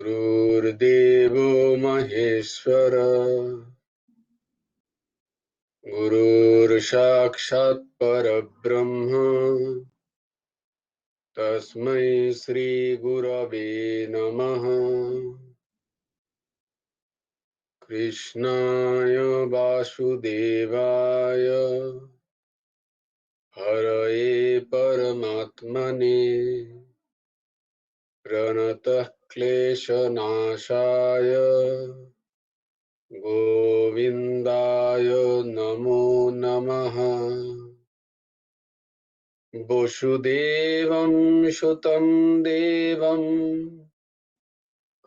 गुरुर्देवो महेश्वर गुरुर्साक्षात् परब्रह्म तस्मै श्री गुरवे नमः। कृष्णाय वासुदेवाय हरये परमात्मने प्रणतः क्लेशनाशाय गोविन्दाय नमो नमः। वसुदेवं सुतं देवं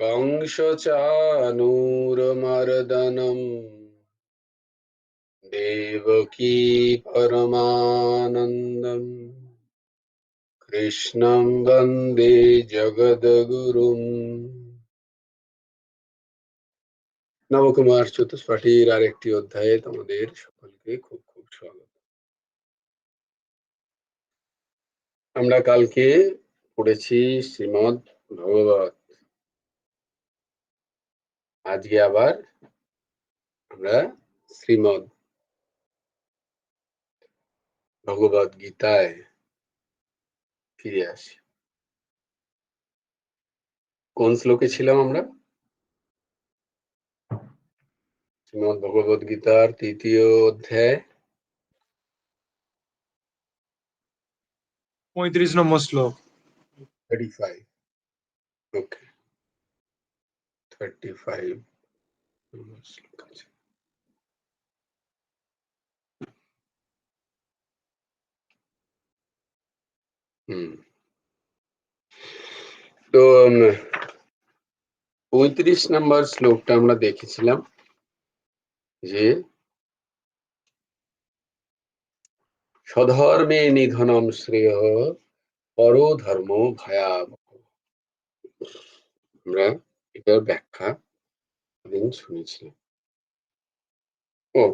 कंसचानूरमर्दनं देवकी परमानन्दम् कृष्णं वन्दे जगद्गुरुम्। নবকুমার চতুষ্পাঠীর আরেকটি অধ্যায়ে তোমাদের সকলকে খুব খুব স্বাগত। আমরা কালকে পড়েছি শ্রীমদ্ ভগবত। আজকে আবার আমরা শ্রীমদ্ ভগবত গীতায় ফিরে আসি। কোন শ্লোকে ছিলাম আমরা? শ্রীমদ্ ভগবত গীতার ৩য় অধ্যায় ৩৫ নম্বর শ্লোক। 35। ওকে, 35 নম্বর শ্লোক আছে। তো ৩৫ নম্বর শ্লোকটা আমরা দেখেছিলাম যে স্বধর্মে নিধনম শ্রেয় পরো ধর্ম ভয়াবহ। আমরা এটার ব্যাখ্যা দিন শুনেছিলাম।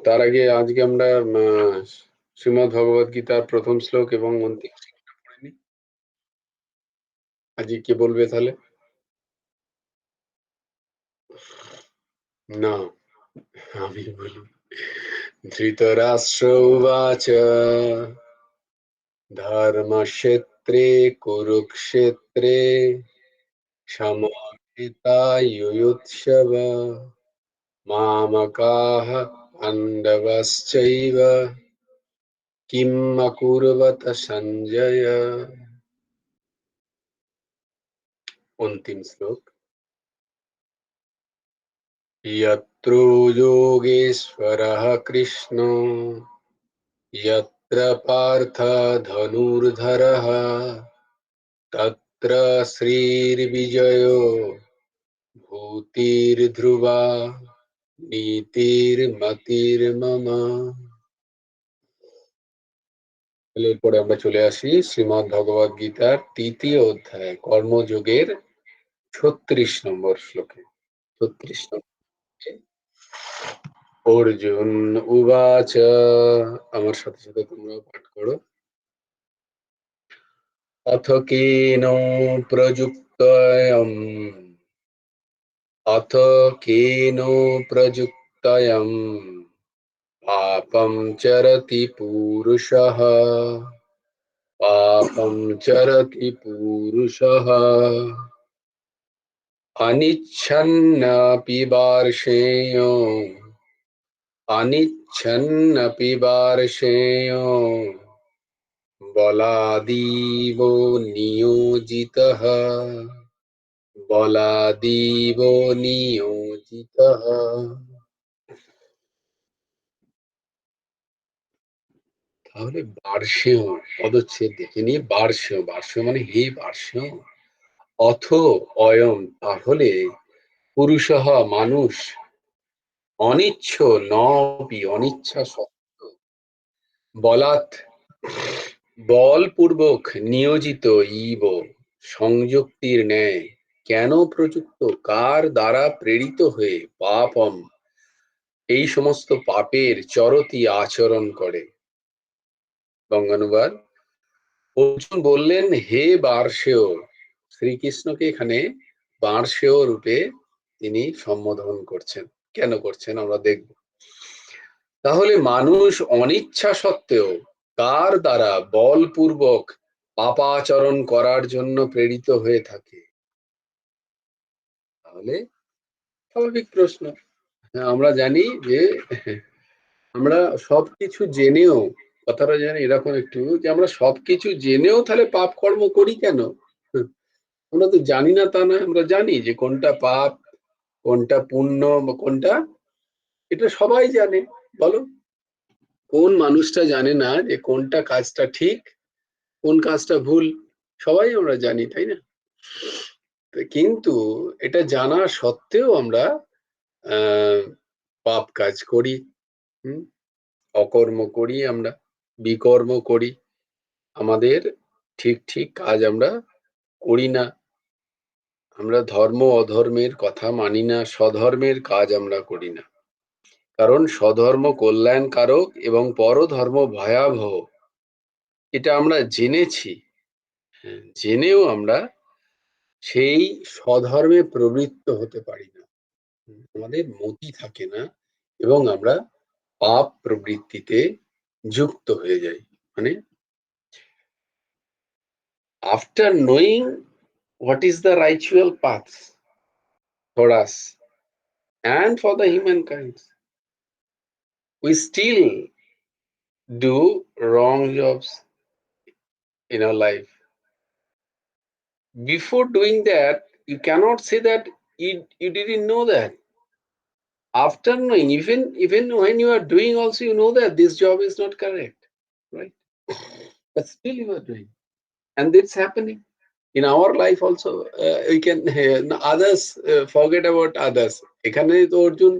তার আগে আজকে আমরা শ্রীমদ্ ভগবত গীতার প্রথম শ্লোক এবং অন্তিম শ্লোকটা পড়ে নিই। আজকে কে বলবে তাহলে? না, আমি বলি। ধৃতরাষ্ট্র উবাচ ধর্মক্ষেত্রে কুরুক্ষেত্রে সমবেতায়ুৎসব মামকাঃ পাণ্ডবশ্চৈব কিম অকুর্বত সঞ্জয়। অন্তিম শ্লোক। यत्र योगेश्वरः कृष्णो यत्र पार्थ धनुर्धरः तत्र श्रीर्विजयो भूतिर्ध्रुवा নীতির্মতির্মম। এরপরে আমরা চলে আসি শ্রীমদ্ ভগবত গীতার ৩য় অধ্যায় কর্মযোগের ৩৬ নম্বর শ্লোকে। ৩৬ নম্বর। অর্জুন উবাচ, আমার সাথে সাথে তোমরা পাঠ করো। অথ কেন প্রযুক্তয়ং পাপম চরতি পুরুষঃ অনিচ্ছন্নপি বার্ষ্ণেয় বলাদিব নিয়োজিতঃ। তাহলে বার্ষ্ণেয় পদচ্ছেদ দেখে নিয়ে, বার্ষ্ণেয় মানে হে বার্ষ্ণেয়, অথ অয়ম তাহলে, পুরুষঃ মানুষ, অনিচ্ছ নপি অনিচ্ছা সত্ত্বেও, বলাৎ বলপূর্বক, নিয়োজিত ইব সংযুক্তির ন্যায়, কেন প্রযুক্ত কার দ্বারা প্রেরিত হয়ে, পাপম এই সমস্ত পাপের চরতি আচরণ করে। বঙ্গানুবাদ। অর্জুন বললেন হে বার্ষ্ণেয়, শ্রীকৃষ্ণকে এখানে বাঁশিও রূপে তিনি সম্বোধন করছেন। কেন করছেন আমরা দেখব। তাহলে মানুষ অনিচ্ছা সত্ত্বেও কার দ্বারা বলপূর্বক পাপাচরণ করার জন্য প্রেরিত হয়ে থাকে? তাহলে স্বাভাবিক প্রশ্ন। আমরা জানি যে আমরা সবকিছু জেনেও, কথাটা জানি এরকম একটু, যে আমরা সবকিছু জেনেও তাহলে পাপ কর্ম করি কেন? আমরা তো জানি না তা নয়, আমরা জানি যে কোনটা পাপ, কোনটা পুণ্য বা কোনটা, এটা সবাই জানে। বলো, কোন মানুষটা জানে না যে কোনটা কাজটা ঠিক, কোন কাজটা ভুল? সবাই আমরা জানি, তাই না? কিন্তু এটা জানা সত্ত্বেও আমরা আহ পাপ কাজ করি, হুম, অকর্ম করি, আমরা বিকর্ম করি, আমাদের ঠিক ঠিক কাজ আমরা করি না, আমরা ধর্ম অধর্মের কথা মানি না, স্বধর্মের কাজ আমরা করি না। কারণ স্বধর্ম কল্যাণকারক এবং পরধর্ম ভয়াবহ, এটা আমরা জেনেছি। হ্যাঁ, জেনেও আমরা সেই স্বধর্মে প্রবৃত্ত হতে পারি না। আমাদের মতি থাকে না এবং আমরা পাপ প্রবৃত্তিতে যুক্ত হয়ে যাই। মানে, after knowing what is the ritual path for us and for the humankind, we still do wrong jobs in our life. Before doing that, you cannot say that you didn't know that. After knowing, even when you are doing also, you know that this job is not correct, right? But still you are doing, and it's happening in our life also. We can others forget about others. এখানে তো অর্জুন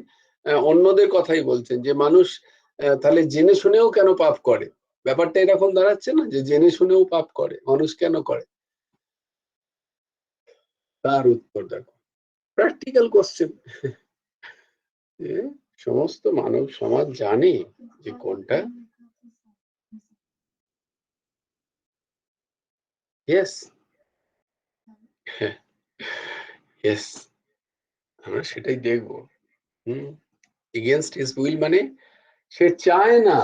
অন্যদের কথাই বলছেন যে মানুষ তাহলে জেনে শুনেও কেন পাপ করে? ব্যাপারটা এরকম দাঁড়াচ্ছে না যে জেনে শুনেও পাপ করে মানুষ কেন করে? তার উত্তর দেখো, প্র্যাকটিক্যাল কোশ্চেন। সমস্ত মানব সমাজ জানে যে কোনটা। ইয়েস, ইয়েস, আমরা সেটাই দেখবো। হুম, এগেনস্ট হিজ উইল মানে সে চায় না,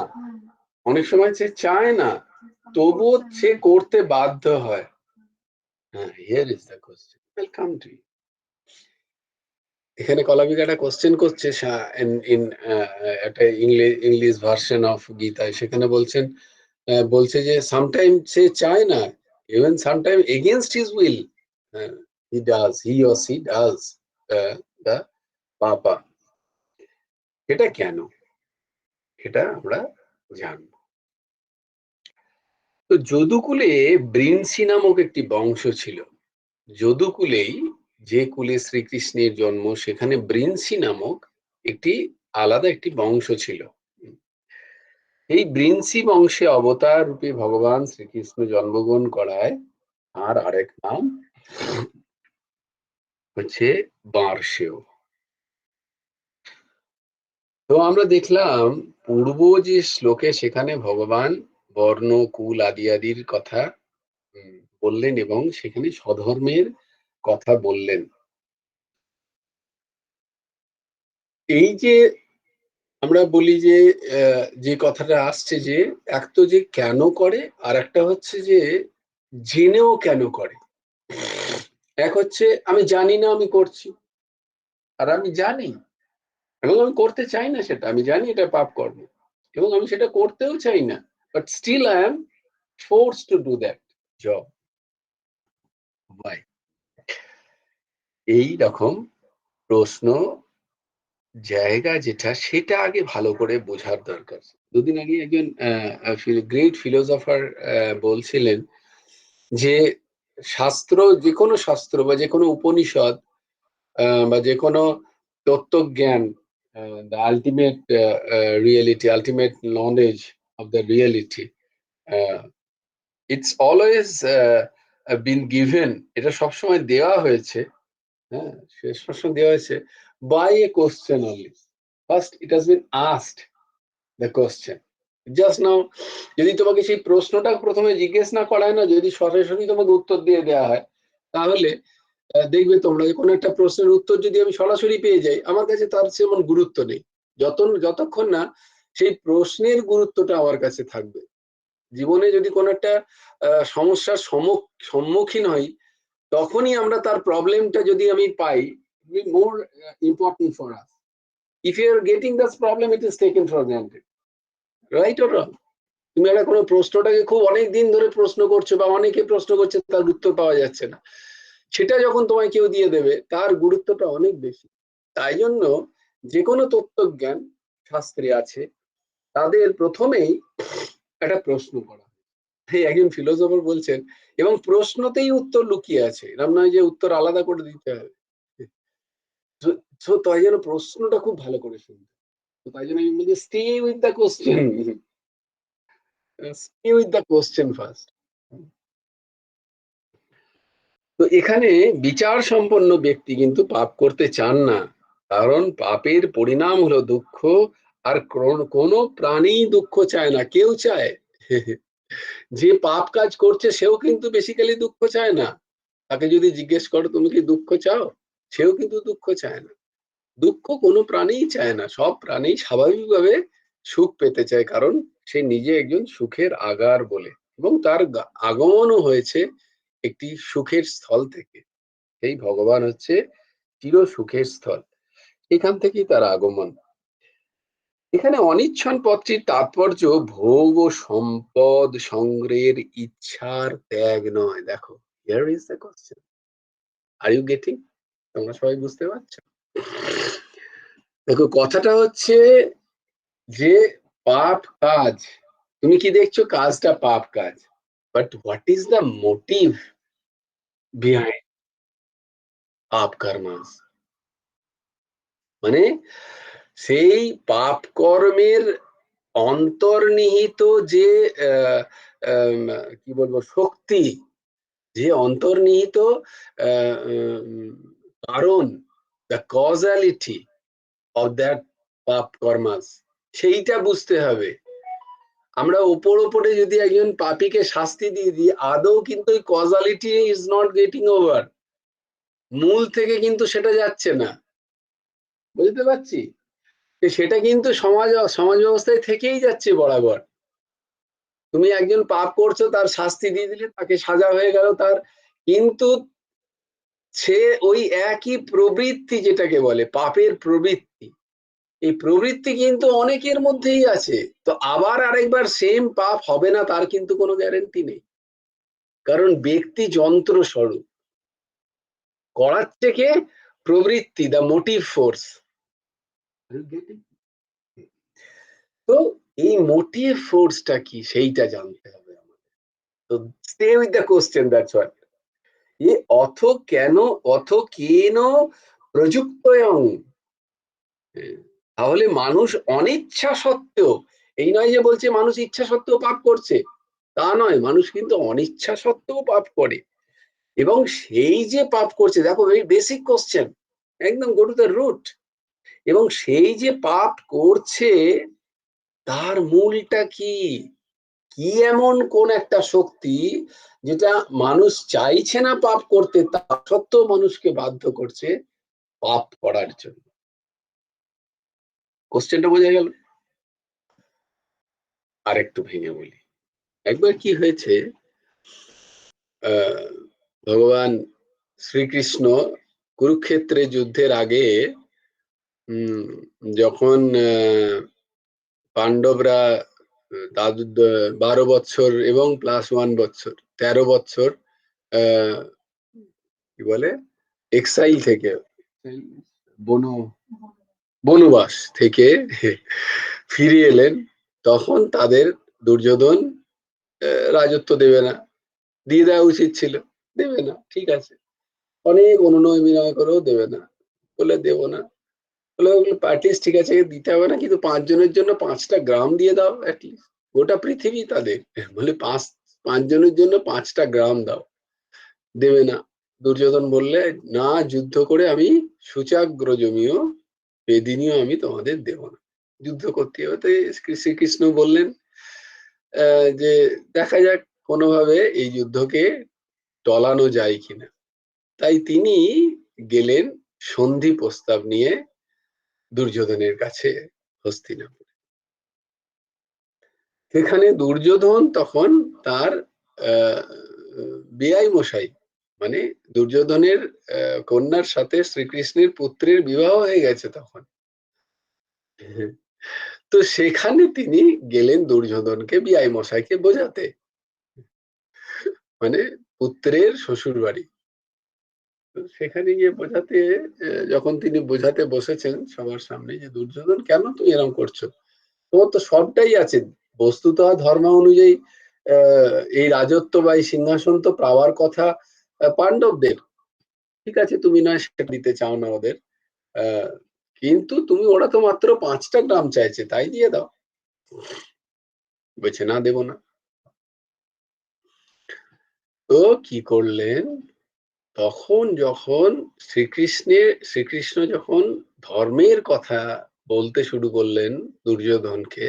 অনেক সময় সে চায় না, তবুও সে করতে বাধ্য হয়। হ্যাঁ, here is the question. Welcome to you. এখানে কলাবিকা একটা কোশ্চেন করছে ইন একটা ইংলিশ ভার্সন অফ গীতায়, সেখানে বলছেন, বলছে যে সামটাইম সে চায় না, even sometime against his will he or she does the পাপা। এটা কেন? এটা আমরা জানবো। তো যদুকুলে বৃন্সি নামক একটি বংশ ছিল। যদুকুলেই, যে কুলে শ্রীকৃষ্ণের জন্ম, সেখানে বৃন্সি নামক একটি আলাদা একটি বংশ ছিল। এই বৃন্সি বংশে অবতার রূপে ভগবান শ্রীকৃষ্ণ জন্মগ্রহণ করায় আর আরেক নাম হচ্ছে বার্ষেয়। তো আমরা দেখলাম পূর্ব যে শ্লোকে, সেখানে ভগবান বর্ণ, কুল আদি আদির কথা বললেন এবং সেখানে স্বধর্মের কথা বললেন। এই যে আমরা বলি যে যে কথাটা আসছে যে এক তো যে কেন করে, আর একটা হচ্ছে যে জেনেও কেন করে। এক হচ্ছে আমি জানি না আমি করছি, আর আমি জানি এবং আমি করতে চাই না, সেটা আমি জানি এটা পাপ কর্ম এবং আমি সেটা করতেও চাই না, but still I am forced to do that job. By, এই রকম প্রশ্ন জায়গা যেটা, সেটা আগে ভালো করে বোঝার দরকার। দুদিন আগে একজন গ্রেট ফিলোসফার বলছিলেন যে শাস্ত্র, যে কোনো শাস্ত্র বা যে কোনো উপনিষদ বা যে কোনো তত্ত্বজ্ঞান, the ultimate reality, ultimate knowledge of the reality, it's always been given, এটা সবসময় দেওয়া হয়েছে। হ্যাঁ, শেষ প্রশ্ন দেওয়া হয়েছে by a question only. First it has been asked the question, just now. যদি তোমাকে সেই প্রশ্নটা প্রথমে জিজ্ঞেস না করায় না, যদি সরাসরি তোমাকে উত্তর দিয়ে দেওয়া হয়, তাহলে দেখবে তোমরা যে কোনো একটা প্রশ্নের উত্তর যদি আমি সরাসরি পেয়ে যাই, আমার কাছে তার সেমন গুরুত্ব নেই, যতক্ষণ না সেই প্রশ্নের গুরুত্বটা আমার কাছে থাকবে। জীবনে যদি কোনো একটা সমস্যার সম্মুখীন হই, তখনই আমরা তার প্রবলেমটা যদি আমি পাই, more important for us. If you are getting this problem, it is taken for granted, right or wrong? তুমি একটা কোনো প্রশ্নটাকে খুব অনেক দিন ধরে প্রশ্ন করছো, বা অনেকে প্রশ্ন করছে, তার উত্তর পাওয়া যাচ্ছে না, সেটা যখন তোমায় কেউ দিয়ে দেবে, তার গুরুত্বটা অনেক বেশি। তাই জন্য যে কোনো তত্ত্বজ্ঞান শাস্ত্রে আছে, তাদের প্রথমেই একটা প্রশ্ন করা। এই একজন ফিলোসফার বলছেন, এবং প্রশ্নতেই উত্তর লুকিয়ে আছে, এরকম নয় যে উত্তর আলাদা করে দিতে হবে। তাই জন্য প্রশ্নটা খুব ভালো করে শুনতে। তো তাই জন্য আমি বলছি, stay with the question, stay with the question first. তো এখানে বিচার সম্পন্ন ব্যক্তি কিন্তু পাপ করতে চান না, কারণ পাপের পরিণাম হলো দুঃখ। আর কোনো প্রাণী দুঃখ চায় না, কেউ চায়? যে পাপ কাজ করছে সেও কিন্তু বেসিক্যালি দুঃখ চায় না। তাকে যদি জিজ্ঞেস করো তুমি কি দুঃখ চাও, সেও কিন্তু দুঃখ চায় না। দুঃখ কোনো প্রাণীই চায় না, সব প্রাণী স্বাভাবিকভাবে সুখ পেতে চায়, কারণ সে নিজে একজন সুখের আগার বলে, এবং তার আগমনও হয়েছে একটি সুখের স্থল থেকে। সেই ভগবান হচ্ছে চির সুখের স্থল, এখান থেকেই তার আগমন। এখানে অনিচ্ছন পদটির তাৎপর্য ভোগ ও সম্পদ সংগ্রহের ইচ্ছার ত্যাগ নয়। দেখো, here is the question, are you getting? তোমরা সবাই বুঝতে পারছো? দেখো, কথাটা হচ্ছে যে পাপ কাজ, তুমি কি দেখছো কাজটা পাপ কাজ, but what is the motive behind পাপ কর্মাস? মানে সেই পাপ কর্মের অন্তর্নিহিত যে আহ, আম, কি বলবো, শক্তি, যে অন্তর্নিহিত আহ, উম, কারণ, দ্য কজালিটি অফ দ্যাট পাপ কর্মাস, সেইটা বুঝতে হবে। আমরা ওপরে যদি একজন পাপীকে শাস্তি দিয়ে দিই, আদৌ কিন্তু ওই causality is not getting over, মূল থেকে কিন্তু সেটা যাচ্ছে না। বুঝতে পারছি? সেটা কিন্তু সমাজ ব্যবস্থায় থেকেই যাচ্ছে বরাবর। তুমি একজন পাপ করছো, তার শাস্তি দিয়ে দিলে, তাকে সাজা হয়ে গেল তার, কিন্তু সে ওই একই প্রবৃত্তি, যেটাকে বলে পাপের প্রবৃত্তি, এই প্রবৃত্তি কিন্তু অনেকের মধ্যেই আছে। তো আবার আরেকবার সেম পাপ হবে না, তার কিন্তু কোনো গ্যারেন্টি নেই, কারণ ব্যক্তি যন্ত্র স্বরূপ, করাচ্ছে কে? প্রবৃত্তি, দ্য মোটিভ ফোর্স। তো এই মোটিভ ফোর্সটা কি, সেইটা জানতে হবে আমাদের। তো stay with the question, that's what a অথ কেন, অথ কেন প্রযুক্তয়ং। তাহলে মানুষ অনিচ্ছা সত্ত্বেও, এই নয় যে বলছে মানুষ ইচ্ছা সত্ত্বেও পাপ করছে, তা নয়, মানুষ কিন্তু অনিচ্ছা সত্ত্বেও পাপ করে। এবং সেই যে পাপ করছে, দেখো এই বেসিক কোশ্চেন, একদম গো টু দ্য রুট। এবং সেই যে পাপ করছে, তার মূলটা কি? কি এমন কোন একটা শক্তি, যেটা মানুষ চাইছে না পাপ করতে, তা সত্ত্বেও মানুষকে বাধ্য করছে পাপ করার জন্য? কোশ্চেনটা বোঝা গেল? আর একটু ভেঙে বলি। একবার কি হয়েছে, আহ ভগবান শ্রীকৃষ্ণ কুরুক্ষেত্রে যুদ্ধের আগে, উম যখন পাণ্ডবরা দাদু 12 বছর এবং +1 বছর, 13 বছর আহ কি বলে, এক্সাইল থেকে, বন বনবাস থেকে ফিরে এলেন, তখন তাদের দুর্যোধন রাজত্ব দেবে না, দিয়ে দেওয়া উচিত ছিল, দেবে না, ঠিক আছে, অনেক অনুনয় বিনয় করেও দেবে না, বলে দেবো না, বলে অ্যাটলিস্ট ঠিক আছে দিতে হবে না, কিন্তু 5 জনের জন্য 5টা গ্রাম দিয়ে দাও, অ্যাটলিস্ট গোটা পৃথিবী তাদের, বলে 5 জনের জন্য 5টা গ্রাম দাও, দেবে না। দুর্যোধন বললে, না, যুদ্ধ করে আমি সুচাগ্র জমিও বেদিনীয় আমি তোমাদের দেব না, যুদ্ধ করতে হবে। তো শ্রীকৃষ্ণ বললেন যে দেখা যাক কোনোভাবে এই যুদ্ধকে টলানো যায় কিনা। তাই তিনি গেলেন সন্ধি প্রস্তাব নিয়ে দুর্যোধনের কাছে হস্তিনাপুর। সেখানে দুর্যোধন তখন তার বেয়াই মশাই মানে দুর্যোধনের কন্যার সাথে শ্রীকৃষ্ণের পুত্রের বিবাহ হয়ে গেছে তখন। তো সেখানে তিনি গেলেন দুর্যোধনকে বিয়াই মশাইকে বোঝাতে, মানে পুত্রের শ্বশুর বাড়ি। সেখানে গিয়ে বোঝাতে, যখন তিনি বোঝাতে বসেছেন সবার সামনে যে দুর্যোধন কেন তুমি এরকম করছো, তোমার তো সবটাই আছে, বস্তুত ধর্ম অনুযায়ী এই রাজত্ব বা এই সিংহাসন তো পাওয়ার কথা পাণ্ডবদের। ঠিক আছে, তুমি নয় সেটা দিতে চাও না ওদের, কিন্তু তুমি, ওরা তো মাত্র 5টা গ্রাম চাইছে, তাই দিয়ে দাও। বলছে না, দেব না। তো কি করলেন, তখন যখন শ্রীকৃষ্ণ যখন ধর্মের কথা বলতে শুরু করলেন দুর্যোধনকে,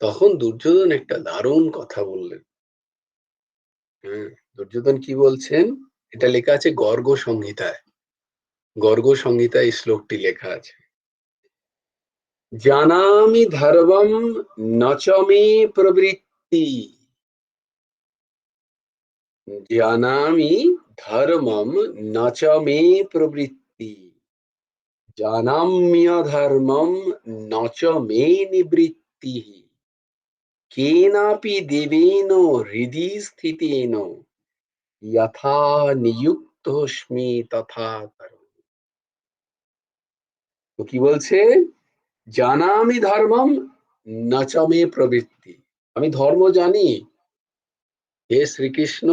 তখন দুর্যোধন একটা দারুণ কথা বললেন। দুর্যোধন কি বলছেন, এটা লেখা আছে গর্গ সংহিতায়। গর্গ সংহিতায় এই শ্লোকটি লেখা আছে, জানামি ধর্মম নচ মে প্রবৃত্তি, জানামি ধর্মম নচ মে প্রবৃত্তি, জানাম্যধর্মম নচ মে নিবৃত্তি, কেনাপি দেবেন হৃদি স্থিতেন যথা নিযুক্তস্মি তথা করোমি। তো কি বলছে, জানামি ধর্মম নচ মে প্রবৃত্তি, আমি ধর্ম জানি। হে শ্রীকৃষ্ণ,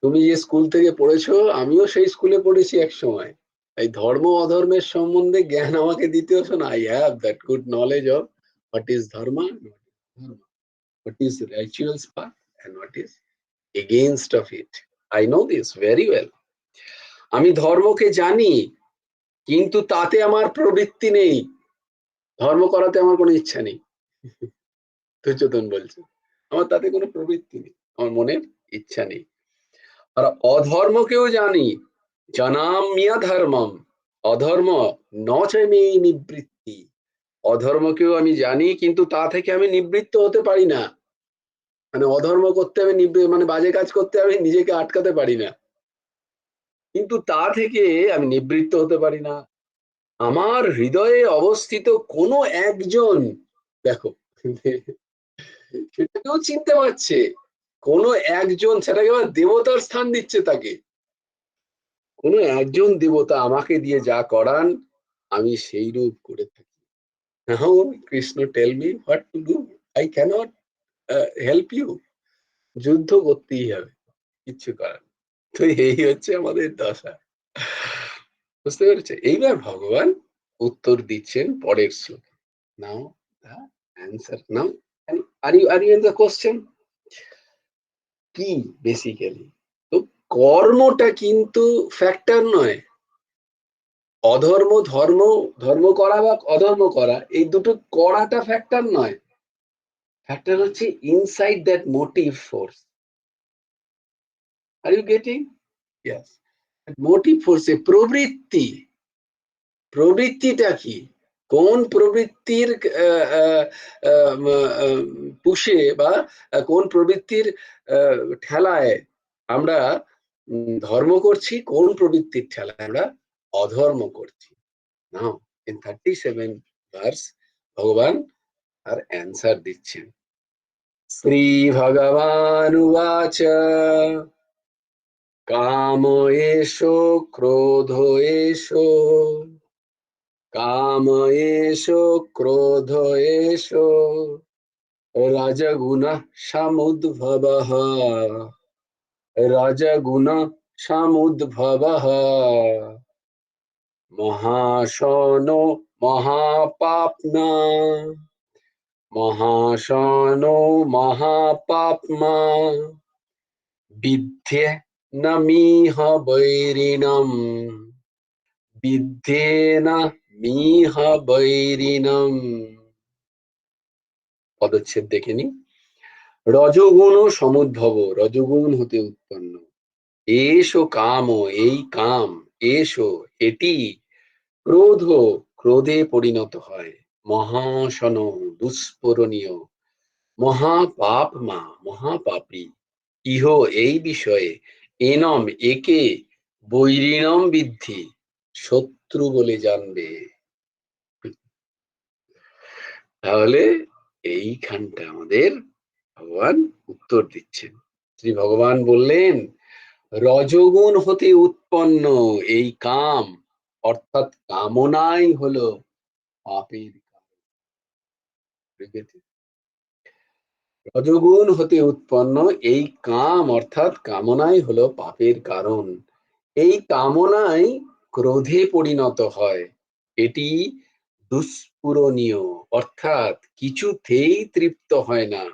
তুমি যে স্কুল থেকে পড়েছো, আমিও সেই স্কুলে পড়েছি এক সময়। এই ধর্ম অধর্মের সম্বন্ধে জ্ঞান আমাকে দিতে হতো না। I have that good knowledge of what is dharma, what is rituals path, and what is against of it. I know this very well. আমি ধর্মকে জানি, কিন্তু তাতে আমার প্রবৃত্তি নেই, ধর্ম করাতে আমার কোনো ইচ্ছা নেই। দুর্যোধন বলছে, আমার তাতে কোনো প্রবৃত্তি নেই, আমার মনের ইচ্ছা নেই। আর অধর্মকেও জানি, জানাম্য ধর্মম, অধর্ম ন চাইমে নিবৃত্তি, অধর্মকেও আমি জানি, কিন্তু তা থেকে আমি নিবৃত্ত হতে পারি না। মানে অধর্ম করতে আমি মানে বাজে কাজ করতে আমি নিজেকে আটকাতে পারি না, কিন্তু তা থেকে আমি নিবৃত্ত হতে পারি না। আমার হৃদয়ে অবস্থিত কোনো একজন, দেখো, সেটাকেও চিনতে পারছে, কোনো একজন, সেটাকে আবার দেবতার স্থান দিচ্ছে তাকে, কোনো একজন দেবতা আমাকে দিয়ে যা করান আমি সেই রূপ করে থাকি। নাও Krishna tell me what to do, I cannot help you. যুদ্ধ করতেই হবে, কিচ্ছু করার। তো এই হচ্ছে আমাদের দশা, বুঝতে পেরেছে? এইবার ভগবান উত্তর দিচ্ছেন পরের শ্লোকে। Now the answer, now are you in the question কি বেসিক্যালি। তো কর্মটা কিন্তু ফ্যাক্টর নয়, অধর্ম ধর্ম, ধর্ম করা বা অধর্ম করা, এই দুটো করাটা ফ্যাক্টর নয়। ফ্যাক্টর হচ্ছে inside that motive force. Are you getting? Yes, motive ফোর্সে প্রবৃত্তি, প্রবৃত্তিটা কি, কোন প্রবৃত্তির পুষে বা কোন প্রবৃত্তির ঠেলায় আমরা ধর্ম করছি, কোন প্রবৃত্তির ঠেলায় আমরা অধর্ম করছি। নাও ইন 37 ভার্স ভগবান আর অ্যান্সার দিচ্ছেন। শ্রী ভগবান উবাচ কাম এষো ক্রোধ এষো, কাম এষো ক্রোধ এষো রজগুণঃ সমুদ্ভবঃ, রজগুণঃ সমুদ্ভবঃ মহাশনো মহাপাপ্না, মহাশনো মহাপাপ্মা বিদ্ধে নমিহ বৈরিণম, বিদ্ধেন মিহ বৈরিণম। পদচ্ছেদ দেখে নি। রজগুণ সমুদ্ভব, রজগুণ হতে উৎপন্ন, এষো কাম, এই কাম, এষো এটি, ক্রোধ ক্রোধে পরিণত হয়, মহাশন দুষ্পূরণীয়, মহাপাপ মা মহাপাপী, ইহ এই বিষয়ে, এনম একে বৈরিণম বিদ্ধি, শত্রু বলে জানবে। তাহলে এইখানটা আমাদের ভগবান উত্তর দিচ্ছেন। শ্রী ভগবান বললেন, রজগুণ হতে উৎপন্ন এই কাম অর্থাৎ কামনাই হলো পাপের কারণ। রজগুণ হতে উৎপন্ন এই কাম অর্থাৎ কামনাই হলো পাপের কারণ। এই কামনাই ক্রোধে পরিণত হয়, এটি দুষ্পূরণীয় অর্থাৎ কিছুতেই তৃপ্ত হয় না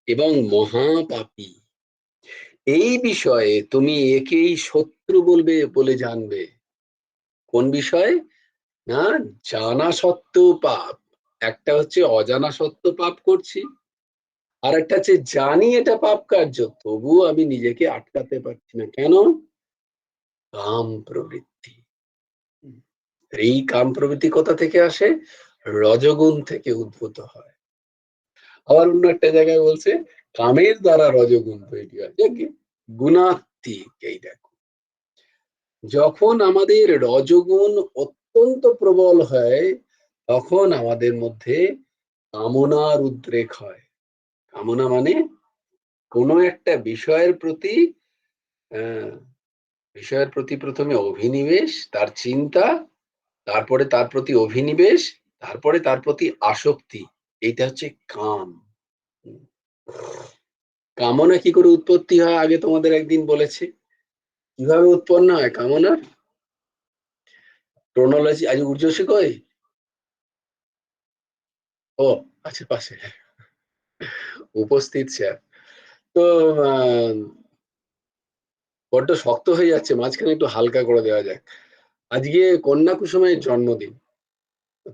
এবং মহাপাপী। এই বিষয়ে তুমি একেই শত্রু বলবে বলে জানবে। কোন বিষয়? না, জানা সত্ত্বেও পাপ। একটা হচ্ছে অজানা সত্ত্বেও পাপ করছি, আর একটা হচ্ছে জানি এটা পাপ কার্য, তবুও আমি নিজেকে আটকাতে পারছি না। কেন? কাম প্রবৃত্তি। এই কাম প্রবৃত্তি কোথা থেকে আসে? রজগুণ থেকে উদ্ভূত হয়। আবার অন্য একটা জায়গায় বলছে, কামের দ্বারা রজগুণ তৈরি হয়। গুণাত্মিক। এই দেখো, যখন আমাদের রজগুণ অত্যন্ত প্রবল হয়, তখন আমাদের মধ্যে কামনার উদ্রেক হয়। কামনা মানে কোনো একটা আহ, বিষয়ের প্রতি প্রথমে অভিনিবেশ, তার চিন্তা, তারপরে তার প্রতি অভিনিবেশ, তারপরে তার প্রতি আসক্তি। এইটা হচ্ছে কাম। কামনা কি করে উৎপত্তি হয় আগে তোমাদের একদিন বলেছে। কিভাবে উৎপন্ন হয় কামনা? ক্রোনোলজি আজ ঊর্জশী কই? ও, আছে পাশে উপস্থিত স্যার। তো বড্ড শক্ত হয়ে যাচ্ছে, মাঝখানে একটু হালকা করে দেওয়া যাক। আজকে কন্যা কুসুমের জন্মদিন।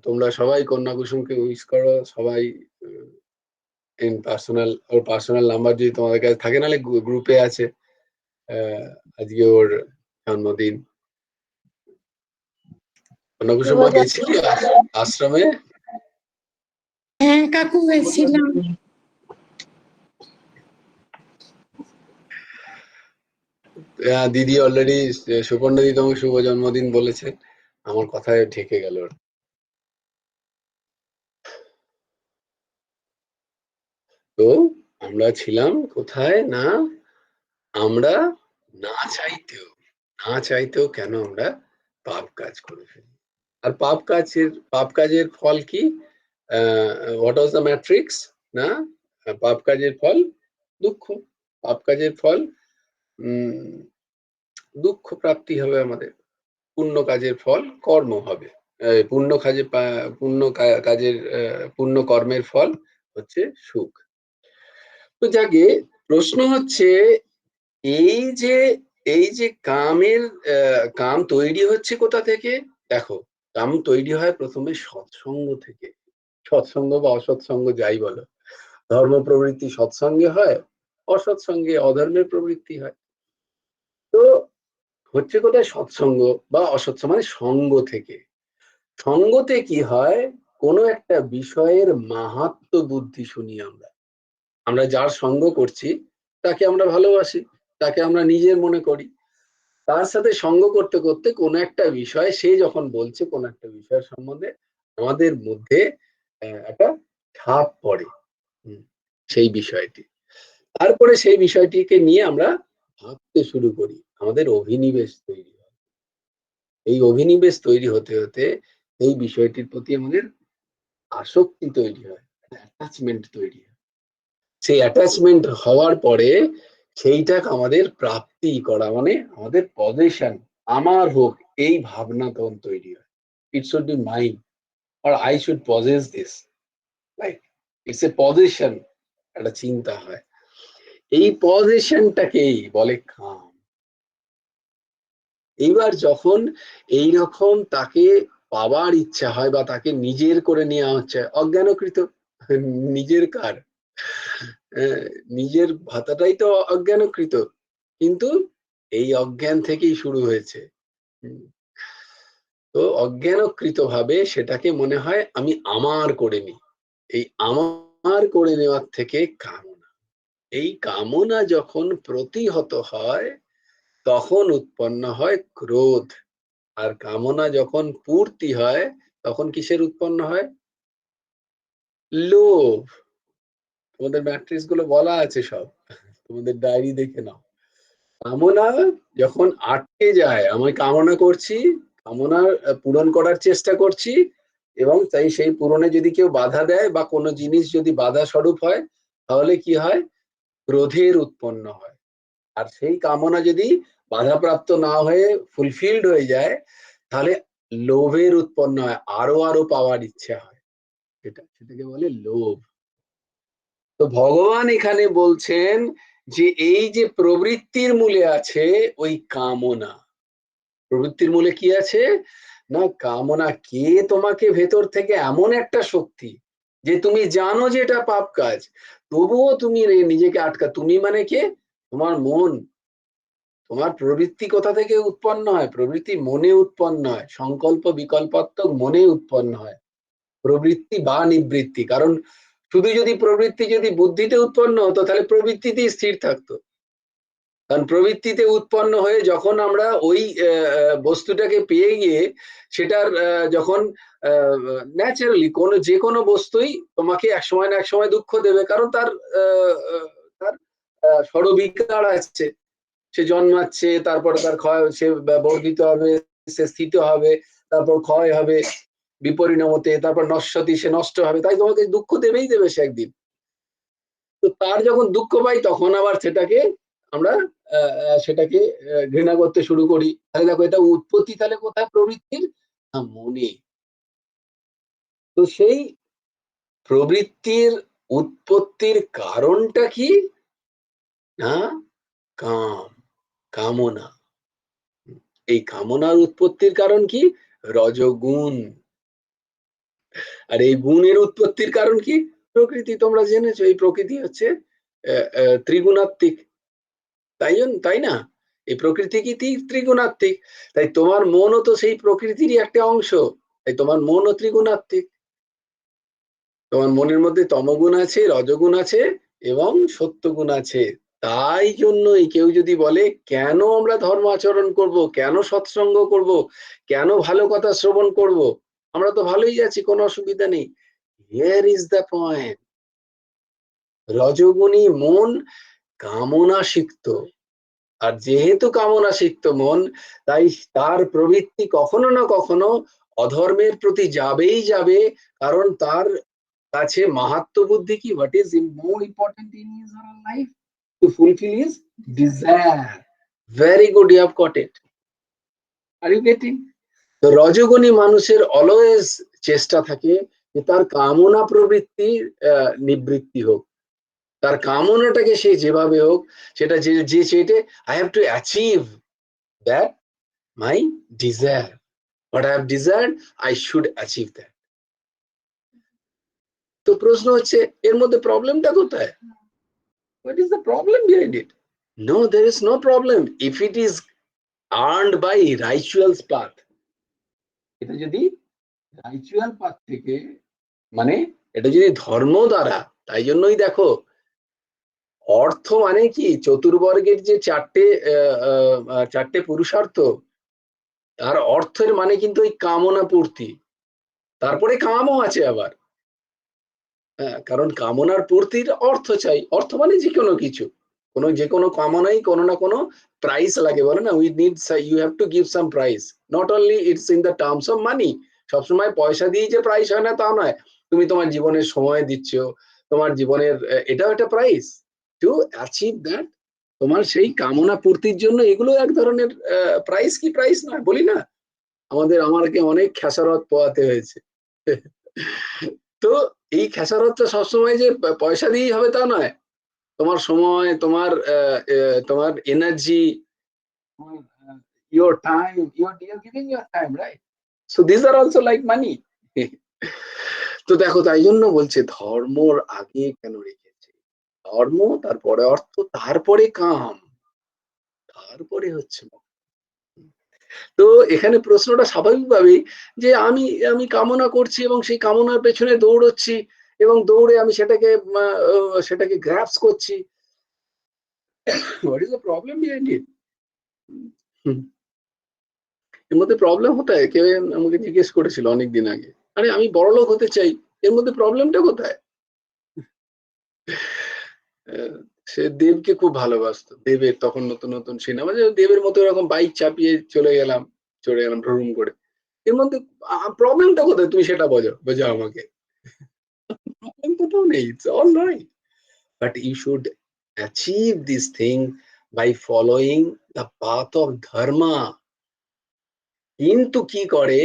তোমরা সবাই কন্যা কুসুমকে উইশ করো সবাই। In personal, or personal number যদি তোমাদের কাছে থাকে, নাহলে গ্রুপে আছে। আহ, আজকে ওর জন্মদিন। কন্যা কুসুম শুভ মা গেছিলি জন্মদিন। আশ্রমে? হ্যাঁ কাকু, গেছিলাম। দিদি অলরেডি, সুপর্ণা দিদি তোমাকে শুভ জন্মদিন বলেছে, আমার কথায় ঠেকে গেল। তো আমরা ছিলাম কোথায়? না, আমরা না চাইতেও কেন আমরা পাপ কাজ করে ফেলি। আর পাপ কাজের ফল কি? What was the matrix? না, পাপ কাজের ফল দুঃখ। পাপ কাজের ফল উম দুঃখ প্রাপ্তি হবে আমাদের। পুণ্য কাজের ফল কর্ম হবে। পুণ্য কর্মের ফল হচ্ছে সুখ। তো যাকে প্রশ্ন হচ্ছে, এই যে এই যে কাম তৈরি হচ্ছে কোথা থেকে? দেখো, কাম তৈরি হয় প্রথমে সৎসঙ্গ থেকে। সৎসঙ্গ বা অসৎসঙ্গ যাই বলো, ধর্ম প্রবৃত্তি সৎসঙ্গে হয়, অসৎসঙ্গে অধর্মের প্রবৃত্তি হয়। তো হচ্ছে কোথায়? সৎসঙ্গ বা অসৎসঙ্গ মানে সঙ্গ থেকে। সঙ্গতে কি হয়? কোনো একটা বিষয়ের মাহাত্ম্য বুদ্ধি শুনি আমরা। আমরা যার সঙ্গ করছি তাকে আমরা ভালোবাসি, তাকে আমরা নিজের মনে করি। তার সাথে সঙ্গ করতে করতে কোনো একটা বিষয় সে যখন বলছে, কোনো একটা বিষয়ের সম্বন্ধে আমাদের মধ্যে একটা ছাপ পড়ে। হুম, সেই বিষয়টি, তারপরে সেই বিষয়টিকে নিয়ে আমরা ভাবতে শুরু করি, আমাদের অভিনিবেশ তৈরি হয়। এই অভিনিবেশ তৈরি হতে হতে এই বিষয়টির প্রতি আমাদের আসক্তি তৈরি হয়, অ্যাটাচমেন্ট তৈরি হয়। সেই অ্যাটাচমেন্ট হওয়ার পরে সেইটা আমাদের প্রাপ্তি করা, মানে আমাদের পজেশন, আমার হোক, এই ভাবনা তখন তৈরি হয়। It should be mine, or I should possess this, right? It's a possession, একটা চিন্তা হয়। এই পজেশনটাকেই বলে কাম। এইবার যখন এই রকম তাকে পাওয়ার ইচ্ছা হয় বা তাকে নিজের করে নেওয়া হচ্ছে অজ্ঞানকৃত, নিজের কার? নিজের ভাতাটাই তো অজ্ঞানকৃত। কিন্তু এই অজ্ঞান থেকেই শুরু হয়েছে। তো অজ্ঞানকৃত ভাবে সেটাকে মনে হয় আমি আমার করে নিই। এই আমার করে নেওয়ার থেকে কামনা, এই কামনা যখন প্রতিহত হয় তখন উৎপন্ন হয় ক্রোধ। আর কামনা যখন পূর্তি হয় তখন কিসের উৎপন্ন হয়? লোভ। তোমাদের ম্যাট্রিক্স গুলো বলা আছে সব, তোমাদের ডায়েরি দেখে নাও। কামনা যখন আটকে যায়, আমি কামনা করছি, কামনা পূরণ করার চেষ্টা করছি, এবং তাই সেই পূরণে যদি কেউ বাধা দেয় বা কোনো জিনিস যদি বাধা স্বরূপ হয়, তাহলে কি হয়? ক্রোধের উৎপন্ন হয়। আর সেই কামনা যদি বাধাপ্রাপ্ত না হয়ে ফুলফিলড হয়ে যায়, তাহলে লোভের উৎপন্ন হয়, আরো আরো পাওয়ার ইচ্ছা হয়। সেটাকে বলে লোভ। তো ভগবান এখানে বলছেন যে এই যে প্রবৃত্তির মূলে আছে ওই কামনা। প্রবৃত্তির মূলে কি আছে? না কামনা। কে তোমাকে ভেতর থেকে এমন একটা শক্তি যে তুমি জানো যে এটা পাপ কাজ, তবুও তুমি নিজেকে আটকা। তুমি মানে কে? তোমার মন। তোমার প্রবৃত্তি কোথা থেকে উৎপন্ন হয়? প্রবৃত্তি মনে উৎপন্ন হয়, সংকল্প বিকল্পাত্মক মনে উৎপন্ন হয় প্রবৃত্তি বা নিবৃত্তি। কারণ শুধু যদি প্রবৃত্তি যদি বুদ্ধিতে উৎপন্ন হতো তাহলে প্রবৃত্তিতেই স্থির থাকতো। কারণ প্রবৃত্তিতে উৎপন্ন হয়ে যখন আমরা ওই বস্তুটাকে পেয়ে গিয়ে সেটার যখন ন্যাচারালি যে কোনো বস্তুই তোমাকে এক সময় না এক সময় দুঃখ দেবে, কারণ তার তার ষড়বিকার আছে। সে জন্মাচ্ছে, তারপরে তার ক্ষয়, সে বর্ধিত হবে, সে স্থিত হবে, তারপর ক্ষয় হবে বিপরিণামতে, তারপর নশ্বতি, সে নষ্ট হবে। তাই তোমাকে দুঃখ দেবেই দেবে সে একদিন। তো তার যখন দুঃখ পাই তখন আবার সেটাকে আমরা সেটাকে ঘৃণা করতে শুরু করি। তাহলে দেখো এটা উৎপত্তি তাহলে কোথায় প্রবৃত্তির? না মনে। তো সেই প্রবৃত্তির উৎপত্তির কারণটা কি? না কাম, কামনা। এই কামনার উৎপত্তির কারণ কি? রজগুণ। আর এই গুণের উৎপত্তির কারণ কি? প্রকৃতি। তোমরা জেনেছো এই প্রকৃতি হচ্ছে ত্রিগুণাত্মিক। তাই না? এই প্রকৃতি কি ত্রিগুণাত্মিক? তাই তোমার মনও তো সেই প্রকৃতিরই একটা অংশ। তাই তোমার মনও ত্রিগুণাত্মিক। তোমার মনের মধ্যে তমগুণ আছে, রজগুণ আছে এবং সত্যগুণ আছে। তাই জন্যই কেউ যদি বলে কেন আমরা ধর্ম আচরণ করব, কেন সৎসঙ্গ করব, কেন ভালো কথা শ্রবণ করব, আমরা তো ভালোই আছি, কোনো অসুবিধা নেই। Here is the point. রজগুণী মন কামনা সিক্ত। আর যেহেতু কামনা সিক্ত মন, তাই তার প্রবৃত্তি কখনো না কখনো অধর্মের প্রতি যাবেই যাবে। কারণ তার কাছে মাহাত্ম্য বুদ্ধি কি, what is more important in his or life? To fulfil his desire. Very good, you have got it. Are you getting? তো রজগুণী মানুষের অলওয়েজ চেষ্টা থাকে যে তার কামনা প্রবৃত্তি নিবৃত্তি হোক। তার কামনাটাকে সে যেভাবে হোক, সেটা যে সেটা, I have to achieve that my desire, what I have desired I should achieve that. তো প্রশ্ন হচ্ছে এর মধ্যে প্রবলেমটা কোথায়? What is the problem behind it? No, there is no problem if it is earned by rituals path. এটা যদি রাইচুয়াল path থেকে, মানে এটা যদি ধর্ম দ্বারা, তাই জন্যই দেখো অর্থ মানে কি, চতুর্বর্গের যে চারটে পুরুষার্থ, তার অর্থের মানে কিন্তু ওই কামনা পূর্তি। তারপরে কামও আছে আবার। হ্যাঁ, কারণ কামনার পূর্তির অর্থ চাই। অর্থ মানে যে কোনো কিছু, যে কোনো কামনাই কোনো না কোনো প্রাইস লাগে, বলে না, we need, you have to give some price. Not only it's in the terms of money. সবসময় পয়সা দিয়ে যে প্রাইস হয় না তা নয়। তুমি তোমার জীবনের সময় দিচ্ছ, তোমার জীবনের এটাও একটা প্রাইস টু অ্যাচিভ দ্যাট। তোমার সেই কামনা পূর্তির জন্য এগুলো এক ধরনের প্রাইস। কি প্রাইস নয় বলি না? আমাকে অনেক খেসারত পোয়াতে হয়েছে। তো এই খেসারতটা সবসময় যে পয়সা দিয়েই হবে তা নয়। তোমার সময়, তোমার energy, your time, you're giving your time, right? So these are also like money. তো দেখো, তাই জন্য বলছে ধর্মর আগে কেন রেখেছে? ধর্ম, তারপরে অর্থ, তারপরে কাম। তারপরে হচ্ছে তো এখানে প্রশ্নটা স্বাভাবিকভাবেই যে আমি আমি কামনা করছি এবং সেই কামনার পেছনে দৌড়চ্ছি এবং দৌড়ে আমি সেটাকে গ্রাস্প করছি। What is the problem behind ইট? এর মধ্যে প্রবলেম কোথায়? কেউ আমাকে জিজ্ঞেস করেছিল অনেকদিন আগে, আরে আমি বড়লোক হতে চাই, এর মধ্যে প্রবলেমটা কোথায়? সে দেবকে খুব ভালোবাসতো। দেবের তখন নতুন নতুন সিনেমা, যে দেবের মতো এরকম বাইক চাপিয়ে চলে গেলাম ভ্রমণ করে। এর মধ্যে প্রবলেমটা কোথায়? তুমি সেটা বোঝাও আমাকে। প্রবলেম কোথাও নেই, it's all right. But you should achieve this thing by following the path of dharma. কিন্তু কি করে,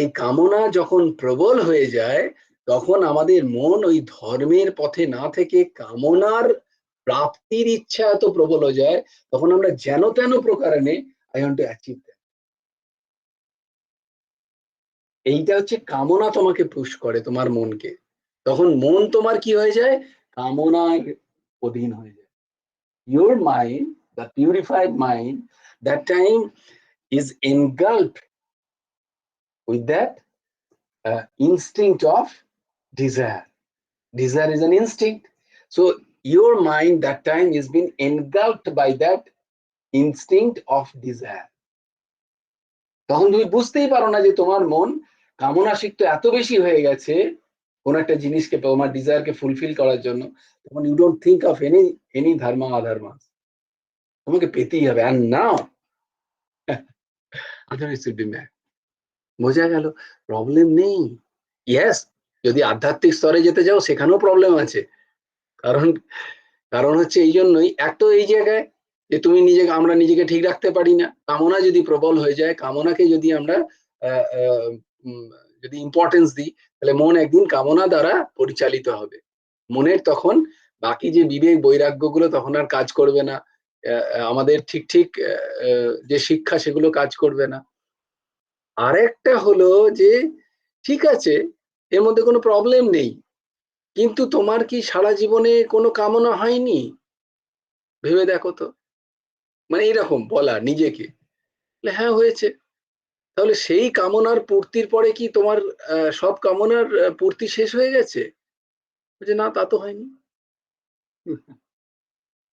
এই কামনা যখন প্রবল হয়ে যায়, তখন আমাদের মন ওই ধর্মের পথে না থেকে কামনার প্রাপ্তির ইচ্ছা এত প্রবল হয়ে যায়, তখন আমরা যেন তেন প্রকারে I want to achieve that. এইটা হচ্ছে কামনা তোমাকে পুশ করে তোমার মনকে। তখন মন তোমার কি হয়ে যায়? কামনার অধীন হয়ে যায়। Your mind, the purified mind, that time is engulfed with that instinct of desire. Desire is an instinct. So your mind that time is being engulfed by that instinct of desire. তখন তুমি বুঝতেই পারো না যে তোমার মন কামনাসিক্ত এত বেশি হয়ে গেছে কোন একটা জিনিসকে, তোমার ডিজায়ারকে ফুলফিল করার জন্য। তখন you don't think of any dharma adharma, তোমাকে পেতেই হবে। And now otherwise will be mad. বোঝা গেল? প্রবলেম নেই। ইয়েস, যদি আধ্যাত্মিক স্তরে যেতে যাও সেখানেও প্রবলেম আছে। কারণ কারণ হচ্ছে এই জন্যই, এক তো এই জায়গায় যে আমরা নিজেকে ঠিক রাখতে পারি না। কামনা যদি প্রবল হয়ে যায়, কামনাকে যদি আমরা আহ, আহ, উম, যদি ইম্পর্টেন্স দিই, তাহলে মন একদিন কামনা দ্বারা পরিচালিত হবে। মনের তখন বাকি যে বিবেক বৈরাগ্য গুলো তখন আর কাজ করবে না। আমাদের ঠিক ঠিক যে শিক্ষা সেগুলো কাজ করবে না। আরেকটা হলো যে, ঠিক আছে, এর মধ্যে কোনো প্রবলেম নেই, কিন্তু তোমার কি সারা জীবনে কোনো কামনা হয়নি? ভেবে দেখো তো। মানে এইরকম বলা নিজেকে, হ্যাঁ হয়েছে। তাহলে সেই কামনার পূর্তির পরে কি তোমার সব কামনার পূর্তি শেষ হয়ে গেছে? যে না, তা তো হয়নি।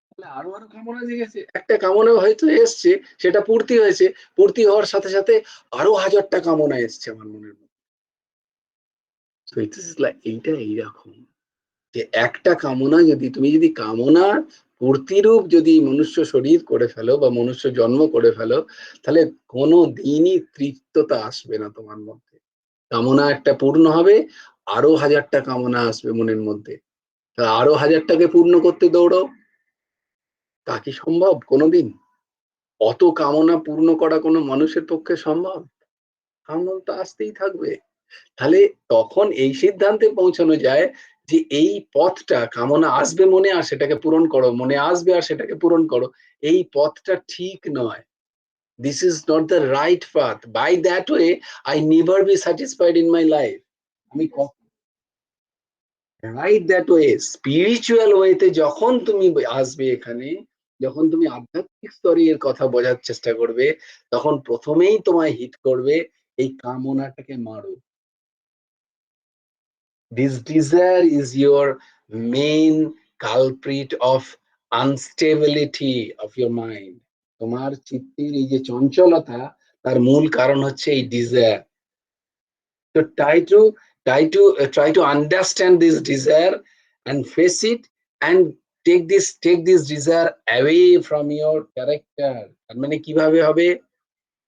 তাহলে আরো আরো কামনা জেগেছে। একটা কামনা হয়তো এসছে, সেটা পূর্তি হয়েছে, পূর্তি হওয়ার সাথে সাথে আরো হাজারটা কামনা এসছে আমার মনের মধ্যে। এইটা এইরকম যে একটা কামনা তুমি যদি কামনা পূর্তিরূপ যদি মনুষ্য শরীর করে ফেলো বা মনুষ্য জন্ম করে ফেলো, তাহলে কোনো দিনই তৃপ্ততা আসবে না তোমার মধ্যে। কামনা একটা পূর্ণ হবে, আরো হাজারটা কামনা আসবে মনের মধ্যে। তা আরো হাজারটাকে পূর্ণ করতে দৌড়ো, তা কি সম্ভব কোনোদিন? অত কামনা পূর্ণ করা কোনো মানুষের পক্ষে সম্ভব? কামনা তো আসতেই থাকবে। তাহলে তখন এই সিদ্ধান্তে পৌঁছানো যায় যে এই পথটা, কামনা আসবে মনে আর সেটাকে পূরণ করো, মনে আসবে আর সেটাকে পূরণ করো, এই পথটা ঠিক নয়। This is not the right path. By that way I never be satisfied in my life. আমি রাইট দ্যাট ওয়ে, স্পিরিচুয়াল ওয়েতে যখন তুমি আসবে এখানে, যখন তুমি আধ্যাত্মিক স্তরে এর কথা বোঝার চেষ্টা করবে, তখন প্রথমেই তোমায় হিট করবে এই কামনাটাকে মারো। This desire is your main culprit of instability of your mind. তোমার চিত্তের এই যে চঞ্চলতা, তার মূল কারণ হচ্ছে এই desire. So try to understand this desire and face it, and take this desire away from your character. তার মানে কিভাবে হবে?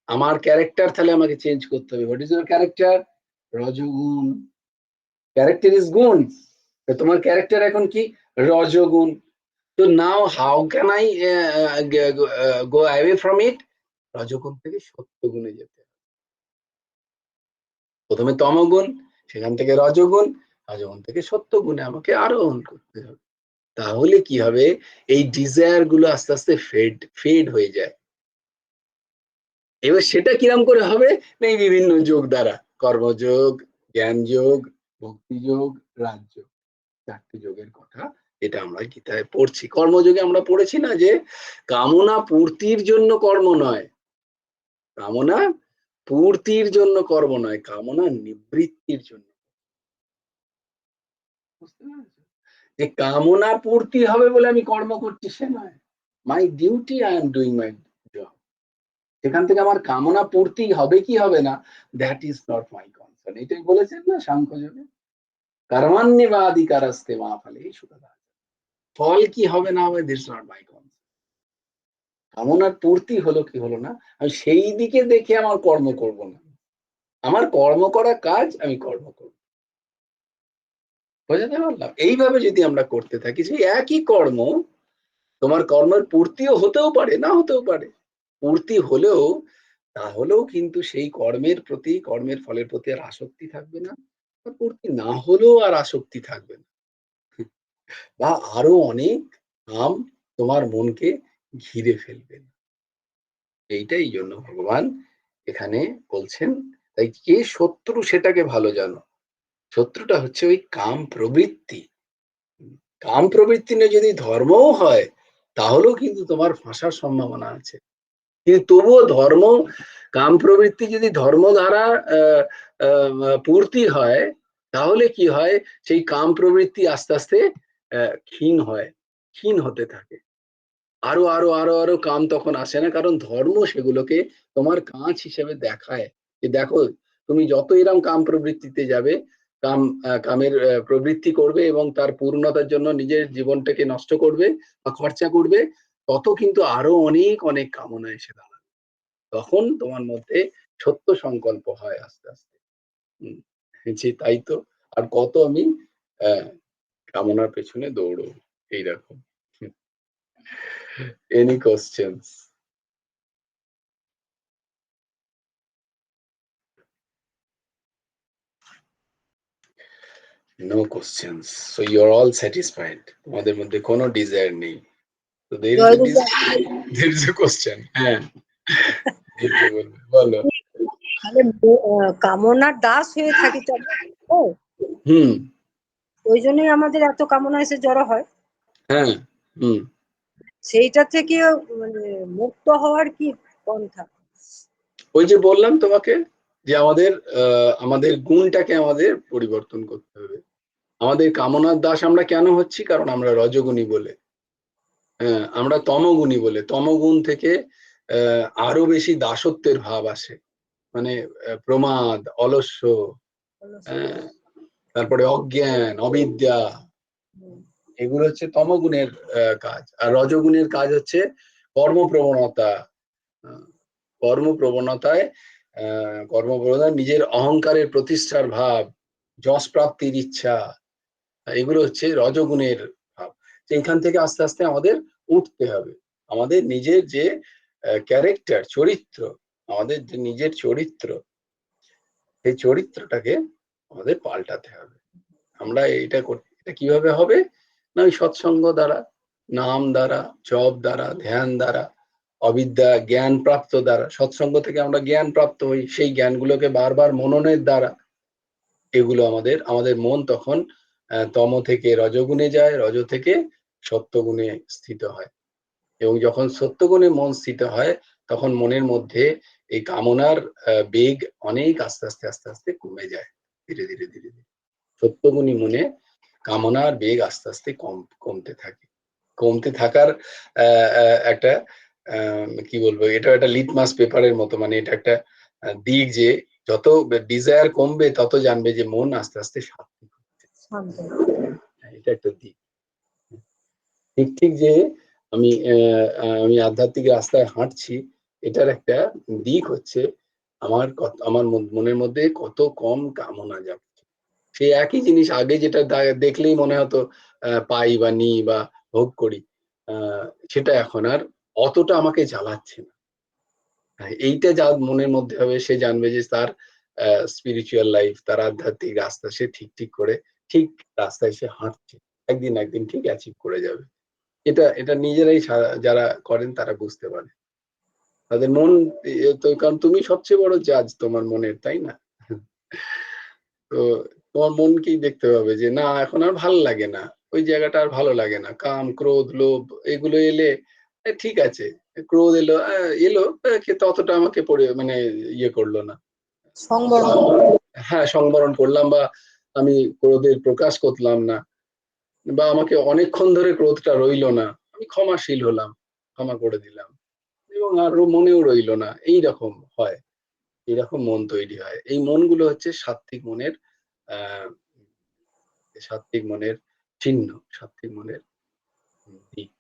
আমার ক্যারেক্টার তাহলে আমাকে চেঞ্জ করতে হবে। What is your character? রজগুণ। ক্যারেক্টার ইজ গুণ। তোমার ক্যারেক্টার এখন কি? রজগুণ। তো now how can I go away from it? রজগুণ থেকে সত্যগুণে যেতে। প্রথমে তমগুণ, সেখান থেকে রজগুণ, রজগুণ থেকে সত্যগুণে আমাকে আরোহণ করতে হবে। তাহলে কি হবে? এই ডিজায়ার গুলো আস্তে আস্তে ফেড হয়ে যায়। এবার সেটা কিরম করে হবে? না, এই বিভিন্ন যোগ দ্বারা, কর্মযোগ, জ্ঞান যোগ, ভক্তি যোগ, রাজযোগ, 4টে যোগের কথা এটা আমরা গীতায় পড়ছি, কর্মযোগে আমরা পড়েছি না যে কামনা পূর্তির জন্য কর্ম নয়, কামনা পূর্তির জন্য কর্ম নয়, কামনা নিবৃত্তির জন্য। বুঝতে পেরেছো? যে কামনা পূর্তি হবে বলে আমি কর্ম করছি সে নয়, my duty I am doing my job. সেখান থেকে আমার কামনা পূর্তি হবে কি হবে না, that is not my concern. এটাই বলেছেন না সাংখ্যযোগে, কর্মাণ্যেবাধিকারস্তে মা ফলেষু কদাচন। ফল কি হবে না হবে, দিস নট মাই কনসার্ন। কামনার পূর্তি হলো কি হলো না, আমি সেই দিকে দেখে আমার কর্ম করব না, আমার কর্ম করা কাজ আমি কর্ম করব। বোঝাতে পারলাম? এইভাবে যদি আমরা করতে থাকি, সেই একই কর্ম, তোমার কর্মের পূর্তিও হতেও পারে, না হতেও পারে। পূর্তি হলেও তাহলেও কিন্তু সেই কর্মের প্রতি, কর্মের ফলের প্রতি আর আসক্তি থাকবে না, বা পূর্তি না হলেও আর আসক্তি থাকবে না, বা আরো অনেক কাম তোমার মনকে ঘিরে ফেলবে না। এইটাই জন্য ভগবান এখানে বলছেন, তাই কে শত্রু সেটাকে ভালো জানো। শত্রুটা হচ্ছে ওই কাম প্রবৃত্তি। কাম প্রবৃত্তি নিয়ে যদি ধর্মও হয়, তাহলেও কিন্তু তোমার ফাঁসার সম্ভাবনা আছে। কিন্তু তবুও ধর্ম, কাম প্রবৃত্তি যদি ধর্ম দ্বারা পূর্তি হয়, তাহলে কি হয়, সেই কাম প্রবৃত্তি আস্তে আস্তে ক্ষীণ হয়, ক্ষীণ হতে থাকে। আরো আরো আরো আরো কাম তখন আসে না, কারণ ধর্ম সেগুলোকে তোমার কাঁচ হিসেবে দেখায় যে দেখো, তুমি যত এরকম কাম প্রবৃত্তিতে যাবে, কামের প্রবৃত্তি করবে এবং তার পূর্ণতার জন্য নিজের জীবনটাকে নষ্ট করবে বা খরচা করবে, তত কিন্তু আরো অনেক অনেক কামনা এসে দাঁড়াবে। তখন তোমার মধ্যে সত্য সংকল্প হয় আস্তে আস্তে। যে তাই তো, আর কত আমি কামনার পেছনে দৌড়ো, এইরকম। Any questions? No questions. So you're all satisfied. তোমাদের মধ্যে কোনো desire নেই। So there is a Joyguru there is a question. হ্যাঁ, দিদি বলবে, বলো। মানে কামনার দাস হয়ে থাকি তো আমরা। ও, হুম, ওই জন্যই আমাদের এত কামনা এসে জড়ো হয়। হ্যাঁ, হুম। সেইটা থেকে মানে মুক্ত হওয়ার কি পন্থা? ওই যে বললাম তোমাকে যে আমাদের গুণটাকে আমাদের পরিবর্তন করতে হবে। আমাদের কামনার দাস আমরা কেন হচ্ছি, কারণ আমরা রজগুণী বলে। হ্যাঁ, আমরা তমগুণী বলে। তমগুণ থেকে আরো বেশি দাসত্বের ভাব আসে, মানে প্রমাদ, অলস্য, হ্যাঁ, তারপরে অজ্ঞান, অবিদ্যা, এগুলো হচ্ছে তমগুণের কাজ। আর রজগুণের কাজ হচ্ছে কর্মপ্রবণতা। কর্মপ্রবণতায় কর্মপ্রবণতা, নিজের অহংকারের প্রতিষ্ঠার ভাব, যশ প্রাপ্তির ইচ্ছা, এগুলো হচ্ছে রজগুণের ভাব। এইখান থেকে আস্তে আস্তে আমাদের উঠতে হবে। আমাদের নিজের যে ক্যারেক্টার, চরিত্র, আমাদের যে নিজের চরিত্র, সেই চরিত্রটাকে আমাদের পাল্টাতে হবে। আমরা এটা কিভাবে হবে না, ওই সৎসঙ্গ দ্বারা, নাম দ্বারা, জপ দ্বারা, ধ্যান দ্বারা, অবিদ্যা জ্ঞান প্রাপ্ত দ্বারা। সৎসঙ্গ থেকে আমরা জ্ঞান প্রাপ্ত হই, সেই জ্ঞানগুলোকে বারবার মননের দ্বারা, এগুলো আমাদের মন তখন তম থেকে রজগুণে যায়, রজ থেকে সত্যগুণে স্থিত হয়। এবং যখন সত্যগুণে মন স্থিত হয়, তখন মনের মধ্যে এই কামনার বেগ অনেক আস্তে আস্তে আস্তে আস্তে কমে যায়, ধীরে ধীরে ধীরে ধীরে। সত্যগুণী মনে কামনার বেগ আস্তে আস্তে কমতে থাকে। কমতে থাকার একটা কি বলবো, এটা একটা লিটমাস পেপারের মতো, মানে এটা একটা দিক যে যত ডিজায়ার কমবে, তত জানবে যে মন আস্তে আস্তে সাত্ত্বিক হচ্ছে। এটা একটা দিক। ঠিক ঠিক যে আমি আমি আধ্যাত্মিক রাস্তায় হাঁটছি, এটার একটা দিক হচ্ছে আমার মনের মধ্যে কত কম কামনা যাচ্ছে। সেই একই জিনিস আগে যেটা দেখলেই মনে হতো পাই বা নিই বা ভোগ করি, সেটা এখন আর অতটা আমাকে জ্বালাচ্ছে না। এইটা যার মনের মধ্যে হবে, সে জানবে যে তার স্পিরিচুয়াল লাইফ, তার আধ্যাত্মিক রাস্তা সে ঠিক ঠিক করে ঠিক রাস্তায় সে হাঁটছে, একদিন একদিন ঠিক অ্যাচিভ করে যাবে। এটা এটা নিজেরাই যারা করেন তারা বুঝতে পারে। তাদের মন, তো কারণ তুমি সবচেয়ে বড় জাজ তোমার মনের, তাই না? তো তোমার মনকেই দেখতে হবে যে না, এখন আর ভাল লাগে না, ওই জায়গাটা আর ভালো লাগে না। কাম, ক্রোধ, লোভ এগুলো এলে ঠিক আছে। ক্রোধ এলো, এলো কিন্তু অতটা আমাকে মানে ইয়ে করলো না। সংবরণ। হ্যাঁ, সংবরণ করলাম বা আমি ক্রোধের প্রকাশ করলাম না। বা আমাকে অনেকক্ষণ ধরে ক্রোধটা রইলো না। আমি ক্ষমাশীল হলাম, ক্ষমা করে দিলাম। এবং আর মনেও রইলো না। এইরকম হয়। এরকম মন তৈরি হয়। এই মনগুলো হচ্ছে সাত্ত্বিক মনের আ সাত্ত্বিক মনের চিহ্ন, সাত্ত্বিক মনের দিক।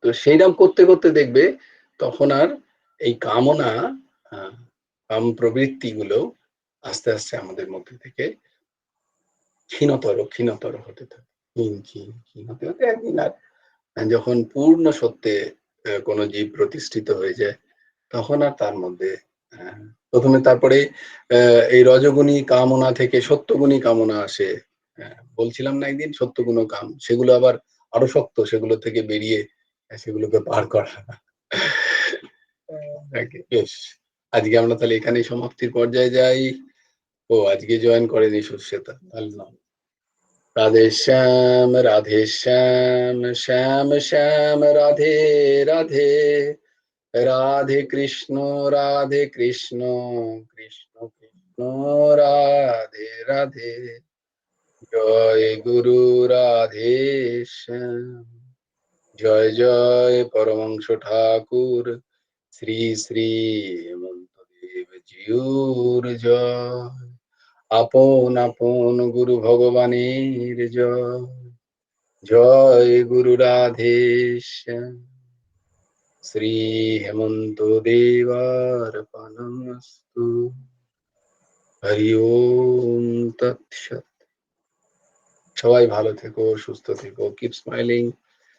তো সেইরকম করতে, করতে দেখবে তখন আর এই কামনা, আ কাম প্রবৃত্তিগুলো আস্তে, আস্তে আমাদের মধ্যে থেকে ক্ষীণতর, ক্ষীণতর হতে থাকে। ক্ষীণ, ক্ষীণ, ক্ষীণ হতে, হতে একদিন আর যখন পূর্ণ সত্যে কোন জীব প্রতিষ্ঠিত হয়ে যায়, তখন আর তার মধ্যে আ ১ম এ তারপরে এই রজোগুণী কামনা থেকে সত্যগুণী কামনা আসে। বলছিলাম না একদিন সত্যগুণ ও কাম। সেগুলো আবার আরো শক্ত, সেগুলো থেকে বেরিয়ে সেগুলোকে পার করা। বেশ। আজকে আমরা তাহলে এখানেই সমাপ্তির পর্যায়ে যাই। ও আজকে জয়েন করেনি সুশ্বেতা। তাহলে না। রাধে শ্যাম, রাধে শ্যাম, শ্যাম শ্যাম, রাধে রাধে, রাধে কৃষ্ণ, রাধে কৃষ্ণ, কৃষ্ণ কৃষ্ণ, রাধে রাধে। জয় গুরু রাধে শ্যাম। জয় জয় পরমংশ ঠাকুর শ্রী শ্রী হেমন্ত দেব জিউর জয়। আপন আপন গুরু ভগবানের জয়। জয় গুরু রাধে শ্যাম। শ্রী হেমন্ত দেবার্পণমস্তু। হরি ওম তৎসৎ। সবাই ভালো থেকো, সুস্থ থেকো, কিপ স্মাইলিং।